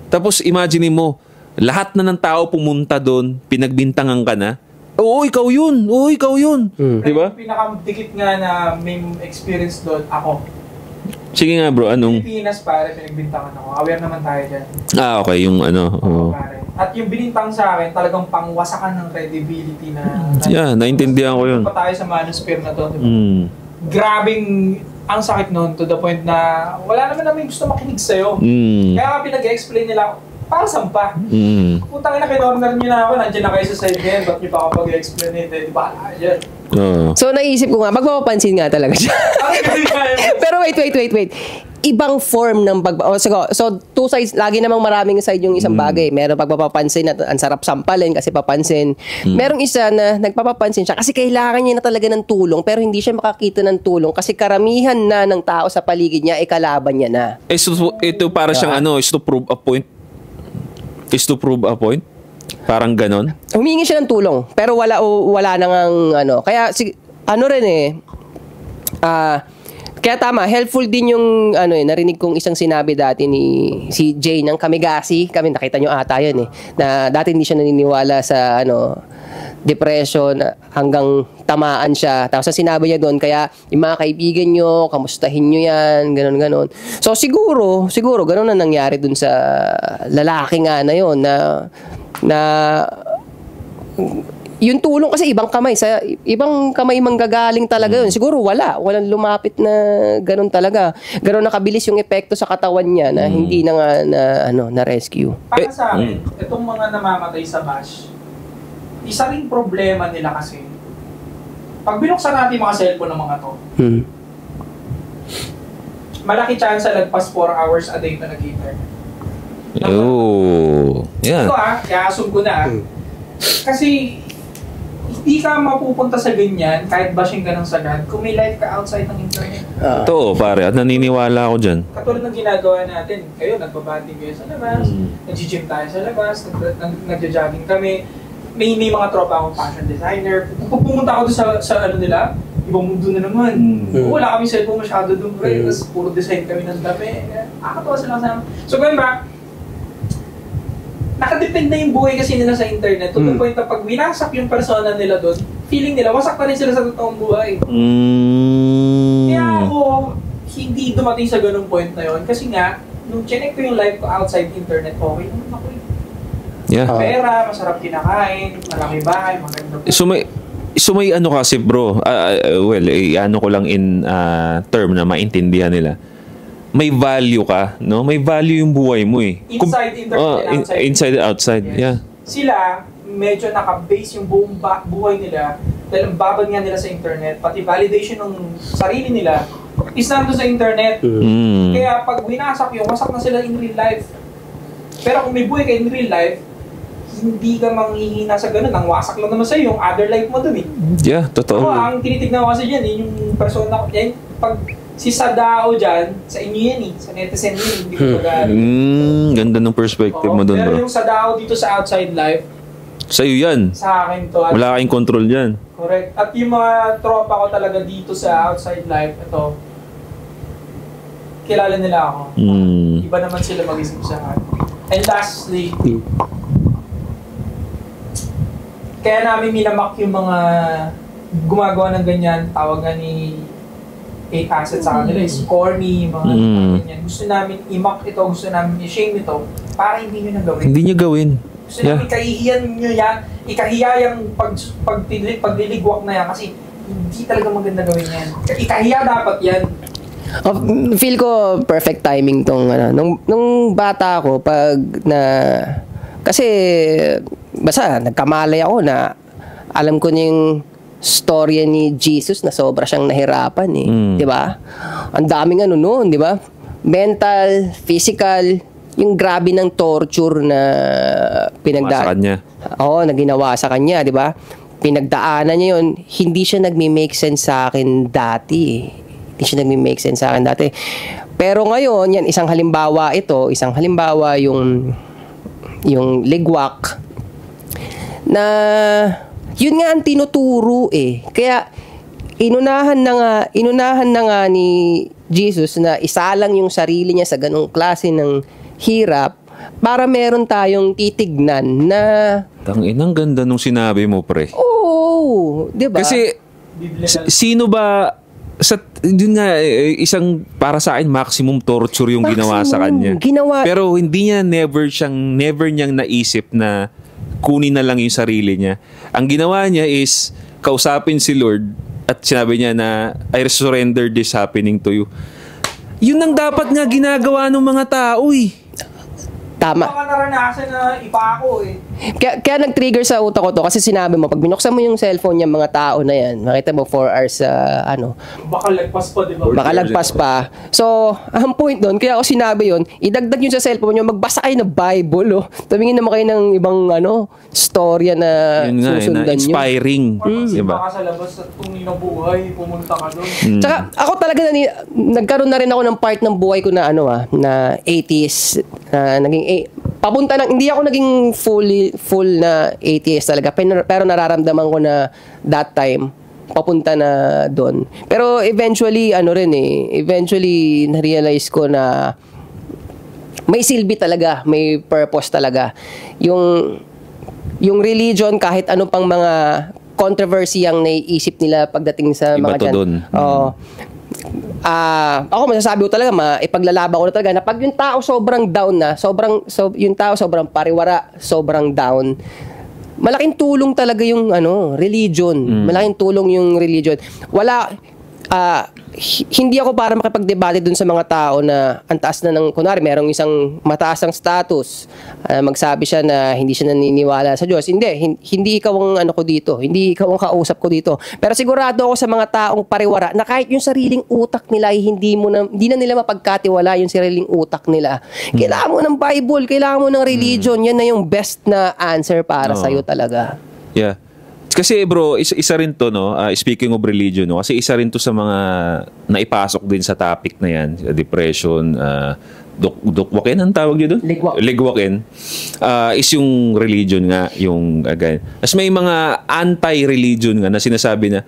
Tapos imagine mo, lahat na ng tao pumunta doon, pinagbintangan ka na. Oo, ikaw yun. Oo, ikaw yun. Diba? Yung pinakadikit nga na may experience doon, ako. Sige nga bro, anong? Pilipinas pare, pinagbintangan ako. Aware naman tayo dyan. Okay, yung Pare. At yung binintang sa akin, talagang pangwasakan ng credibility na... naintindihan ko yun. Pa tayo sa manosphere na to, diba? Grabing... ang sakit nun to the point na wala naman gusto makinig sa'yo. Kaya nga pinag-explain nila, para saan pa? Putang ina, kinorner nyo na ako, nandiyan na kayo sa side ngayon, ba't nyo pa kapag i-explain di ba? Ayan. So naisip ko nga, magpapapansin nga talaga siya. Pero wait. Ibang form ng so two sides, lagi namang maraming side yung isang bagay. Meron pagpapapansin na ang sarap sampalin kasi papansin. Merong isa na nagpapapansin siya kasi kailangan niya na talaga ng tulong pero hindi siya makakita ng tulong kasi karamihan na ng tao sa paligid niya ay kalaban niya na. Ito para siyang is to prove a point. Is to prove a point? Parang ganon? Humingi siya ng tulong pero wala nang kaya kaya tama, helpful din yung narinig kong isang sinabi dati ni si Jay ng Kamigasi. Kami nakita nyo ata yun na dati hindi siya naniniwala sa depression hanggang tamaan siya. Tapos sinabi niya doon, kaya yung mga kaibigan nyo, kamustahin nyo yan, ganon. So siguro ganon na nangyari doon sa lalaki nga na yun na yung tulong kasi ibang kamay manggagaling talaga yun. Siguro walang lumapit na ganun talaga. Ganun nakabilis yung epekto sa katawan niya na hindi na nga na rescue. Para sa akin, itong mga namamatay sa bash, isa ring problema nila kasi pag binuksan natin mga cellphone ng mga to, malaki chance lagpas 4 hours a day na nag-internet. Yeah. Ito i-assume ko na. Kasi hindi ka mapupunta sa ganyan kahit bashing ka ng sagad kung may life ka outside ng internet. Totoo pare, at naniniwala ako dyan. Katulad ng ginagawa natin, kayo nagbabanding kayo sa labas, nag-gym tayo sa labas, nag-jogging kami. may mga tropa akong fashion designer. Kung pumunta ako doon sa ano nila, ibang mundo na naman. Wala kami cellphone masyado doon, bro. Tapos puro design kami ng dami. Nakakatawa sila kasama. So, going back, nakadepend na yung buhay kasi nila sa internet. To the point na pag winasak yung persona nila doon, feeling nila, wasak pa rin sila sa totoong buhay. Kaya ako, hindi dumating sa ganung point na yon. Kasi nga, nung check ko yung life ko outside internet, okay naman ako. Yeah. Pera, masarap kinakain, malaki bahay, maganda po. So may ano kasi bro, ano ko lang in term na maintindihan nila. May value ka, no? May value yung buhay mo eh. Inside internet and outside. Inside and outside, yes. Yeah. Sila, medyo naka-base yung buong buhay nila dahil ang babad nga nila sa internet, pati validation ng sarili nila is nandun sa internet. Kaya pag winasak yung, wasak na sila in real life. Pero kung may buhay ka in real life, hindi ka manghihina sa ganun. Ang wasak lang naman sa'yo, yung other life mo dun eh. Yeah, totoo. Ako, ang tinitignan ko kasi dyan, yung persona ko, yan, pag si Sadao dyan, sa inyo yan eh, sa netizen yun, hindi ko pag-aaral. Ganda ng perspective mo dun, bro. Pero yung Sadao dito sa outside life, sa'yo yan. sa akin to. Wala kayong control dyan. Correct. At yung mga tropa ko talaga dito sa outside life, ito, kilala nila ako. Iba naman sila mag-isip sa akin. And lastly, kaya namin minamak yung mga gumagawa ng ganyan, tawag nga ni 8 assets sa kanila, is corny, mga ganyan. Gusto namin i-mock ito, gusto namin i-shame ito, para hindi nyo na gawin. Hindi nyo gawin. Gusto namin ikahihiyan nyo yan, ikahiya yung pagliligwak na yan, kasi hindi talaga maganda gawin yan. Ikahiya dapat yan. Feel ko perfect timing tong nung bata ako kasi basta nagkamalay ako na alam ko yung storya ni Jesus na sobra siyang nahirapan eh, 'di ba? Ang daming noon, 'di ba? Mental, physical, yung grabe ng torture na pinagdaan niya. Oo, na ginawa sa kanya, 'di ba? Pinagdaanan niya 'yon, hindi siya nagme-make sense sa akin dati eh. Hindi siya nagme-make sense sa akin dati. Pero ngayon, yan, isang halimbawa yung ligwak na yun nga ang tinuturo eh. Kaya inunahan na nga ni Jesus na isalang yung sarili niya sa ganung klase ng hirap para meron tayong titignan na Tanginang ganda nung sinabi mo, pre. Oo, 'di ba? Kasi sino ba yun nga, isang para sa akin maximum torture yung ginawa sa kanya. Pero hindi niya never niyang naisip na kunin na lang yung sarili niya. Ang ginawa niya is kausapin si Lord at sinabi niya na I surrender this happening to you. Yun ang dapat nga ginagawa ng mga tao eh. Tama. Baka naranasan na ipa ako eh. Kaya nag-trigger sa utak ko to kasi sinabi mo, pag binuksan mo yung cellphone ng mga tao na yan, makita mo 4 hours Baka lagpas pa, di ba? Baka lagpas pa. So, ang point doon, kaya ako sinabi yun, idagdag yun sa cellphone nyo, magbasa kayo ng Bible, oh. Tumingin naman kayo ng ibang, storya na susundan nyo. Inspiring. Diba? Baka sa labas at kung buhay, pumunta ka doon. Tsaka, ako talaga, nagkaroon na rin ako ng part ng buhay ko na, na 80s, naging papunta na, hindi ako naging full na atheist talaga, pero nararamdaman ko na that time papunta na doon. Pero eventually eventually na-realize ko na may silbi talaga, may purpose talaga. Yung religion, kahit ano pang mga controversy ang naiisip nila pagdating sa iba mga dyan. Ako masasabi ko talaga, ipaglalaban ko na talaga na pag yung tao sobrang down na, yung tao sobrang pariwara, sobrang down, malaking tulong talaga yung religion. Malaking tulong yung religion. Hindi ako para makipagdebate dun sa mga tao na ang taas na ng, kunwari, merong isang mataas ang status, magsabi siya na hindi siya naniniwala sa Diyos. Hindi ikaw ang ko dito. Hindi ikaw ang kausap ko dito. Pero sigurado ako sa mga taong pariwara na kahit yung sariling utak nila, hindi na nila mapagkatiwala yung sariling utak nila. Kailangan mo ng Bible, kailangan mo ng religion. Yan na yung best na answer para sa'yo talaga. Yeah. Kasi bro, isa rin to, no? Speaking of religion, no? Kasi isa rin to sa mga naipasok din sa topic na yan, depression, dukwakin ang tawag nyo doon? Ligwakin. Is yung religion nga, yung again. As may mga anti-religion nga na sinasabi na,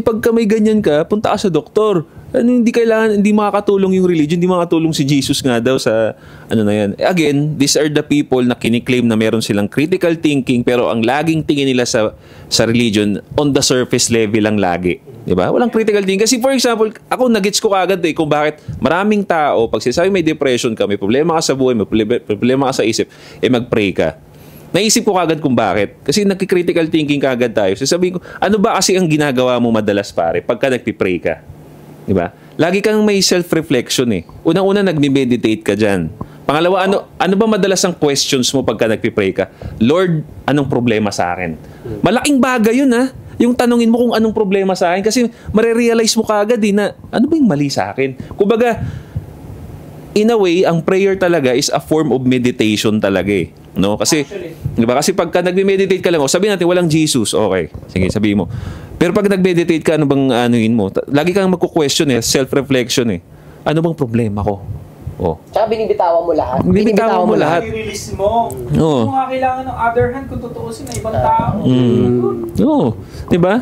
pagka may ganyan ka, punta ka sa doktor. Hindi makakatulong yung religion, hindi makakatulong si Jesus nga daw sa na yan. Again, these are the people na kiniklaim na meron silang critical thinking pero ang laging tingin nila sa religion on the surface level lang lagi. Diba? Walang critical thinking. Kasi for example, ako nagets ko kagad kung bakit maraming tao, pag sinasabi may depression ka, may problema ka sa buhay, may problema ka sa isip, mag-pray ka. Naisip ko kagad kung bakit. Kasi nagki-critical thinking kagad tayo. Sasabihin ko, ano ba kasi ang ginagawa mo madalas pare pagka nagpi-pray ka? Diba? Lagi kang may self-reflection eh. Unang-una, nagme-meditate ka dyan. Pangalawa, ano ba madalas ang questions mo pagka nagpi-pray ka? Lord, anong problema sa akin? Malaking bagay yun ha. Yung tanungin mo kung anong problema sa akin. Kasi marirealize mo kaagad na ano ba yung mali sa akin? Kumbaga, in a way, ang prayer talaga is a form of meditation talaga eh. No? Kasi, diba? Kasi pagka nagme-meditate ka lang, sabihin natin, walang Jesus. Okay. Sige, sabihin mo. Pero pag nag-meditate ka, ano bang anuhin mo? Lagi kang magko-question eh, self-reflection eh. Ano bang problema ko? Tsaka binibitawan mo lahat. Binibitawan mo lahat. I-release mo. Kung nga kailangan ng other hand, kung tutuusin na ibang tao. Diba?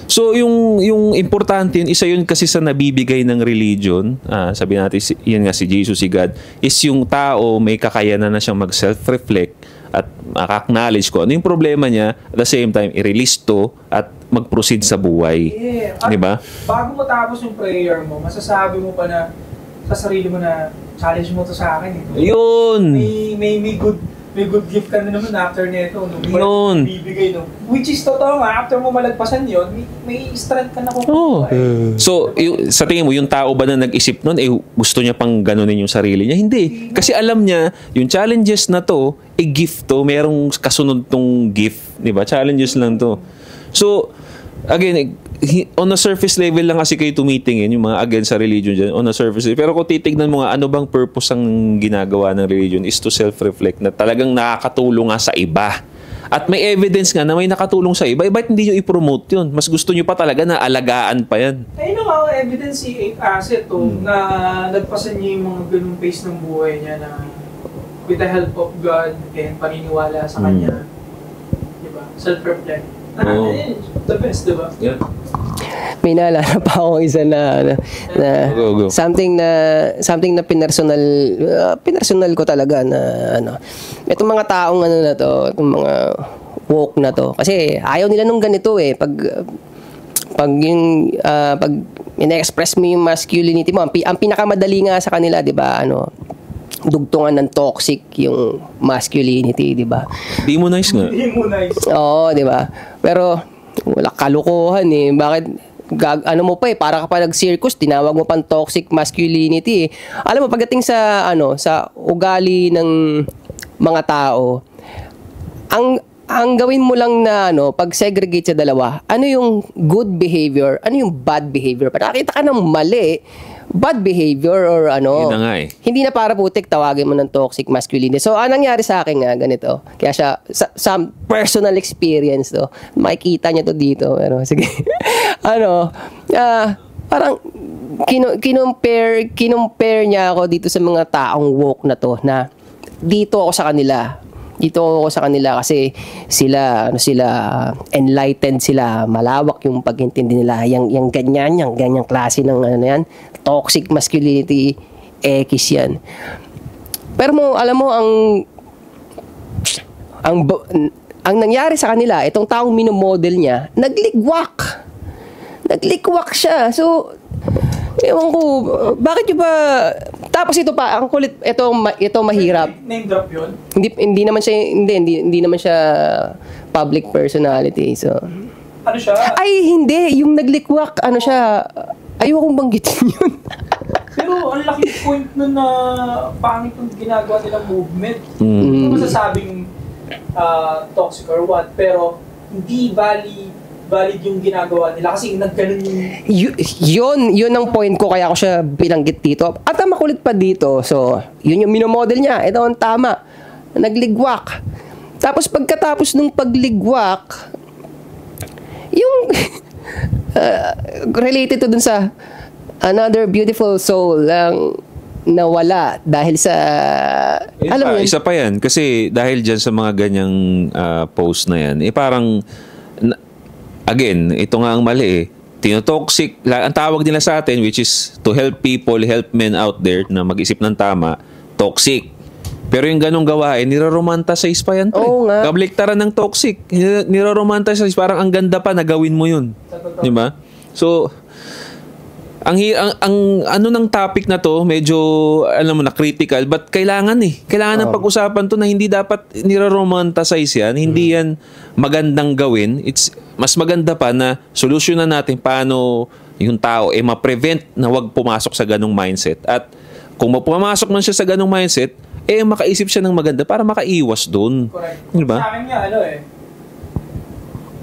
So, yung importante yun, isa yun kasi sa nabibigay ng religion, sabi natin, yan nga si Jesus, si God, is yung tao may kakayanan na siyang mag-self-reflect at maka-acknowledge ko ano yung problema niya, at the same time, i-release to at mag-proceed sa buhay. Yeah. Diba? Bago matapos yung prayer mo, masasabi mo pa na sa sarili mo na challenge mo to sa akin. Yun! May good gift ka na naman after nito. Yun. Bibigay, no? Which is totoo nga, after mo malagpasan yun, may strength ka na kukuha. So, sa tingin mo, yung tao ba na nag-isip nun, gusto niya pang ganunin yung sarili niya? Hindi. Kasi alam niya, yung challenges na to, gift to, merong kasunod tong gift. Diba? Challenges lang to. So, again, on a surface level lang kasi kayo tumitingin, yung mga against sa religion dyan, on a surface level. Pero kung titignan mo nga, ano bang purpose ang ginagawa ng religion is to self-reflect na talagang nakakatulong nga sa iba. At may evidence nga na may nakatulong sa iba, ba't hindi nyo i-promote yun? Mas gusto nyo pa talaga na alagaan pa yan. Ayun nga, evidence si Asset na nagpasan niya yung mga ganung phase ng buhay niya na with the help of God and paniniwala sa Kanya. Diba? Self-reflect. The best, diba? Yeah. May naalala pa ako isa na go. something na pinarpersonal ko talaga na itong mga taong na to, itong mga woke na to, kasi ayaw nila nung ganito eh, pag ina-express mo yung masculinity mo, ang pinakamadali nga sa kanila, 'di ba, dugtungan ng toxic yung masculinity, 'di ba? Demonize. Oo, 'di ba? Pero wala, kalukuhan eh. Bakit mo pa eh, para ka pa nag-circus, tinawag mo pang toxic masculinity eh. Alam mo, pagdating sa sa ugali ng mga tao, ang gawin mo lang na pag-segregate sa dalawa, ano yung good behavior, ano yung bad behavior. Para nakita ka ng mali, bad behavior or hindi na para putik, tawagin mo ng toxic masculinity. So, anong nangyari sa akin nga, ganito. Kaya siya, some personal experience to. Makikita niya to dito. Pero, sige. Parang, kinumpare niya ako dito sa mga taong woke na to, na dito ako sa kanila. Kasi sila enlightened sila, malawak yung pag-intindi nila, yung ganyang klase ng yan, toxic masculinity, X yan. Pero alam mo, ang nangyari sa kanila, itong taong minomodel niya, nagligwak siya. So, ewan ko, bakit yung ba... Tapos ito pa, ang kulit, ito mahirap. Name drop yun? Hindi naman siya public personality. So, ano siya? Ay, hindi. Yung naglikwak, siya, ayokong banggitin yun. Pero ang laki point nun na pangit yung ginagawa nilang movement. Hindi masasabing toxic or what, pero hindi valid yung ginagawa nila kasi nagkaroon yun ang point ko, kaya ako siya binanggit dito. At ang makulit pa dito, so yun yung minomodel niya, ito ang tama, nagligwak. Tapos pagkatapos nung pagligwak, Yung related to dun sa Another Beautiful Soul lang nawala dahil sa alam mo isa pa yan kasi dahil dyan sa mga ganyang post na yan parang again ito nga ang mali tinotoxic ang tawag nila sa atin which is to help people, help men out there na mag-isip ng tama, toxic. Pero yung ganong gawain niroromantasize pa yan kabliktaran ng toxic, niroromantasize parang ang ganda pa na gawin mo yun, di ba? So ang ano ng topic na to medyo alam mo na critical but kailangan ng pag-usapan to na hindi dapat niroromantasize yan, hindi yan magandang gawin. It's mas maganda pa na solusyonan natin paano yung tao ma-prevent na wag pumasok sa ganong mindset at kung pumasok man siya sa ganong mindset makaisip siya ng maganda para makaiwas doon. Correct. Diba? Sa akin nga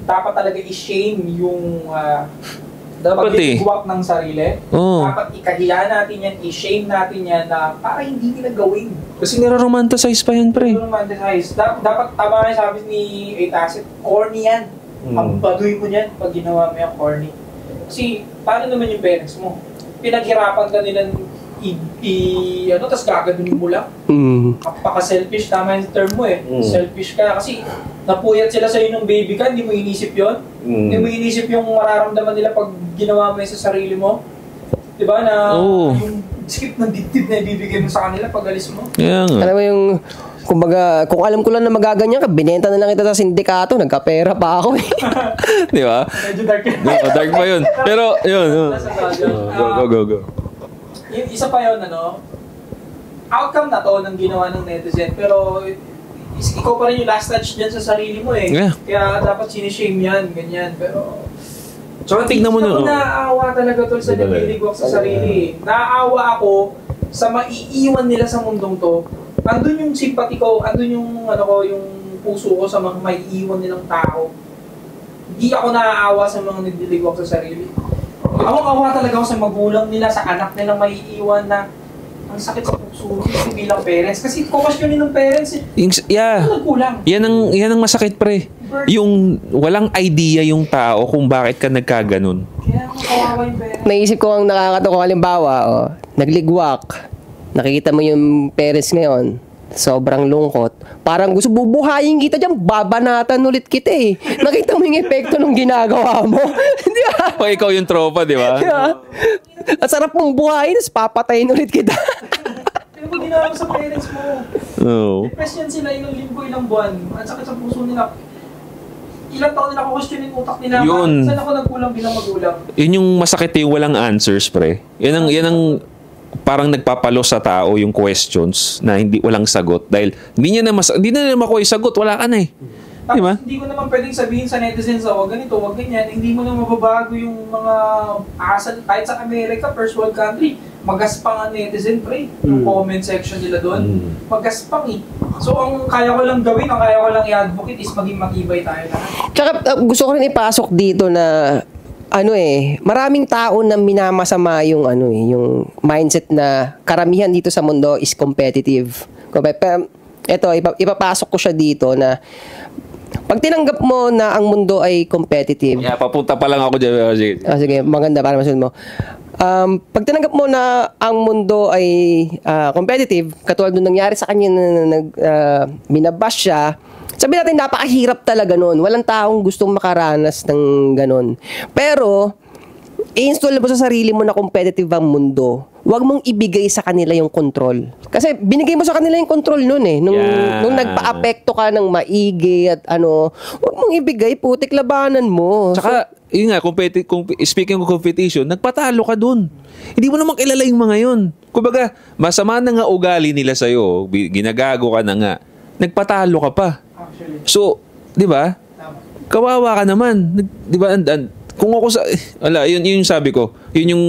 dapat talaga i-shame yung dapat i-guwak ng sarili. Dapat ikahiya natin yan, i-shame natin yan na para hindi nila gawin. Kasi niroromantasize pa yan, pre. Niroromantasize. Dapat tama nga sabi ni Eitasip, corny yan. Ang baduy mo yan pag ginawa mo yan, corny. Kasi paano naman yung parents mo? Pinaghirapan ka nilang tapos gaganunin mo lang. Kapaka-selfish, tama yung term mo Selfish ka kasi napuyat sila sa'yo ng baby ka, hindi mo inisip yun. Hindi mo inisip yung mararamdaman nila pag ginawa mo sa sarili mo. Diba na yung skip ng dibdib na ibibigay mo sa kanila pag alis mo. Alam mo yung kumbaga, kung alam ko lang na magaganyan ka, binenta na lang kita sa sindikato, nagkapera pa ako Di ba? Medyo dark yun. Dark pa yun. Pero, yun. Go. Yung isa pa yun, outcome na to ng ginawa ng netizen, pero ikaw pa rin yung last touch dyan sa sarili mo Kaya dapat sinishame yan, ganyan, pero so, tignan mo na. Naaawa talaga tol sa nagliligwak sa sarili. Naaawa ako sa maiiwan nila sa mundong to. Andun yung sympathy ko, andun yung yung puso ko sa mga maiiwan nilang tao. Hindi ako naaawa sa mga nagliligwak sa sarili. Awa talaga ako sa magulang nila, sa anak nilang maiiwan na ang sakit sa puso bilang parents. Kasi kukwestiyonin ng parents nagkulang. Yan ang masakit, pre. Yung walang idea yung tao kung bakit ka nagkaganon. Kaya kawawa yung parents. Naisip ko ang nakakatawa, halimbawa, nagligwak. Nakikita mo yung parents ngayon, sobrang lungkot. Parang gusto bubuhayin kita dyan, babanatan ulit kita Nakita mo yung epekto ng ginagawa mo. Di ba? O ikaw yung tropa, di ba? At sarap mong buhayin, papatayin ulit kita. Ano mo ginawa mo sa parents mo? Depression sila ilang linggo, ilang buwan. Ang sakit sa puso nila. Ilang taon nila question yung utak nila. Saan ako nagkulang bilang magulang? Yun yung masakit yung walang answers, pre. Yan ang parang nagpapalo sa tao yung questions na walang sagot dahil hindi na makuha yung sagot, wala ka na Tapos diba? Hindi ko naman pwedeng sabihin sa netizens wag ganito, wag ganyan, hindi mo na mababago yung mga asal kahit sa America, first world country, magaspang ang netizen, pre. Yung comment section nila doon, magaspang So ang kaya ko lang gawin, ang kaya ko lang i-advocate is maging matibay tayo lahat. Tsaka gusto ko rin ipasok dito na maraming tao na minamasama yung yung mindset na karamihan dito sa mundo is competitive. Pero eto, ipapasok ko siya dito na pag tinanggap mo na ang mundo ay competitive. Papunta pa lang ako dyan. Sige, maganda para masunod mo. Pag tinanggap mo na ang mundo ay competitive, katulad nung nangyari sa kanya na binabash siya, sabi natin, napakahirap talaga nun. Walang taong gustong makaranas ng ganon. Pero, i-install mo sa sarili mo na competitive ang mundo. Huwag mong ibigay sa kanila yung control. Kasi binigay mo sa kanila yung control nun Nung nagpa-apekto ka ng maigi at huwag mong ibigay, putik labanan mo. Tsaka, yun nga, speaking of competition, nagpatalo ka dun. Hindi mo naman kilala yung mga yun. Kumbaga, masama na nga ugali nila sa'yo, ginagago ka na nga, nagpatalo ka pa. So, 'di ba? Kawawa ka naman. 'Di ba? Kung ako yun yung sabi ko. Yun yung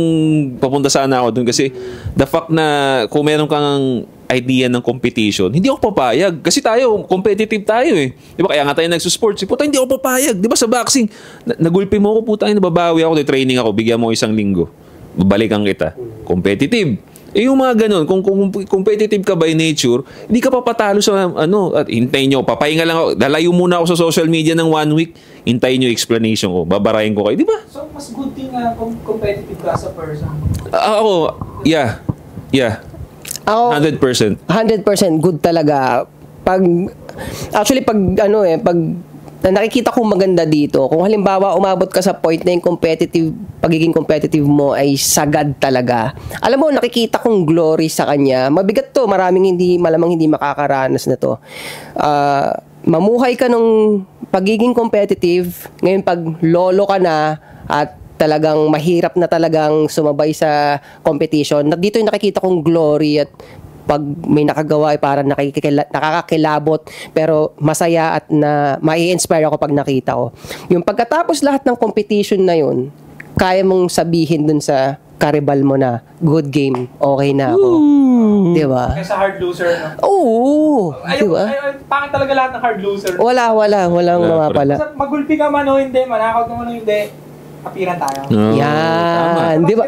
papunta sana ako dun kasi the fact na kung meron kang idea ng competition, hindi ako papayag kasi tayo competitive tayo 'Di ba? Kaya nga tayo nagsusports. Puta, hindi ako papayag. 'Di ba sa boxing, nagulpi mo ako, puta, nababawi ako, training ako, bigyan mo 1 linggo. Babalikan kita. Competitive. Eh yung mga ganun, kung competitive ka by nature, hindi ka papatalo sa at hintayin nyo, papahinga lang ako, dalayo muna ako sa social media ng 1 week, hintayin nyo explanation ko, babarayin ko kayo, di ba? So, mas good thing competitive ka as a person. Ako, yeah. Ako, 100%. 100% good talaga. Pag nakikita kong maganda dito, kung halimbawa umabot ka sa point na yung pagiging competitive mo ay sagad talaga. Alam mo, nakikita kong glory sa kanya. Mabigat to, malamang hindi makakaranas na to. Mamuhay ka nung pagiging competitive, ngayon pag lolo ka na at talagang mahirap na talagang sumabay sa competition, dito yung nakikita kong glory at pag may nakagawa ay parang nakakakilabot pero masaya at mai-inspire ako pag nakita ko. Yung pagkatapos lahat ng competition na yun, kaya mong sabihin dun sa karibal mo na good game, okay na ako. Di ba? Kaya sa hard loser, no? Oo. Di ba? Pangit talaga lahat ng hard loser. Walang mapapala. Magulpi ka man o hindi, manakaw ka man o hindi, kapiran tayo. Yan. Di ba?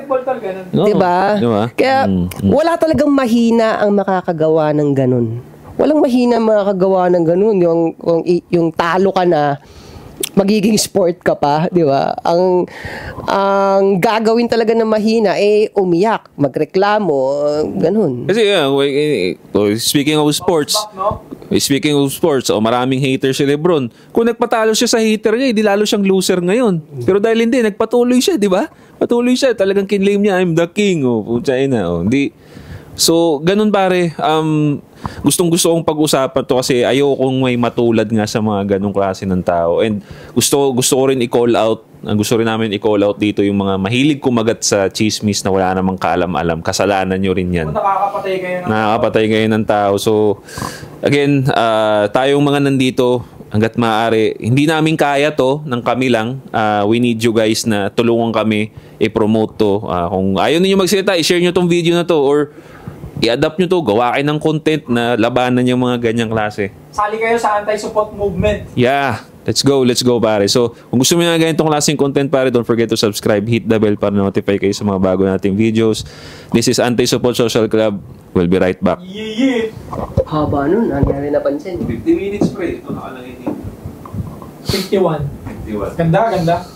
Di ba? Kaya wala talagang mahina ang makakagawa ng ganun. Walang mahina ang makakagawa ng ganun. Yung talo ka na, magiging sport ka pa, di ba? Ang gagawin talaga ng mahina, umiyak, magreklamo, ganun. Kasi speaking of sports, maraming haters si Lebron. Kung nagpatalo siya sa hater niya, di lalo siyang loser ngayon. Pero dahil hindi, nagpatuloy siya, di ba? Patuloy siya, talagang kinlaim niya, I'm the king, hindi. So, ganun pare, gustong-gusto kong pag-usapan to kasi ayokong may matulad nga sa mga ganung klase ng tao. And gusto ko rin i-call out, gusto rin namin i-call out dito yung mga mahilig kumagat sa chismis na wala namang kaalam-alam. Kasalanan nyo rin yan. Nakakapatay kayo ng tao. So, again, tayong mga nandito, hanggat maaari, hindi namin kaya to ng kami lang. We need you guys na tulungan kami i-promote to. Kung ayaw ninyo magsalita, i-share nyo tong video na to or i-adapt nyo to, gawa kayo ng content na labanan yung mga ganyang klase. Sali kayo sa anti-support movement. Yeah, let's go pare. So, kung gusto mo na ganitong klaseng content pare, don't forget to subscribe, hit the bell para notify kayo sa mga bago nating videos. This is Anti-Support Social Club. We'll be right back. Yeah. Haba nun, nangyari napansin. 50 minutes pre, ito nakalagay dito. 51. Ganda.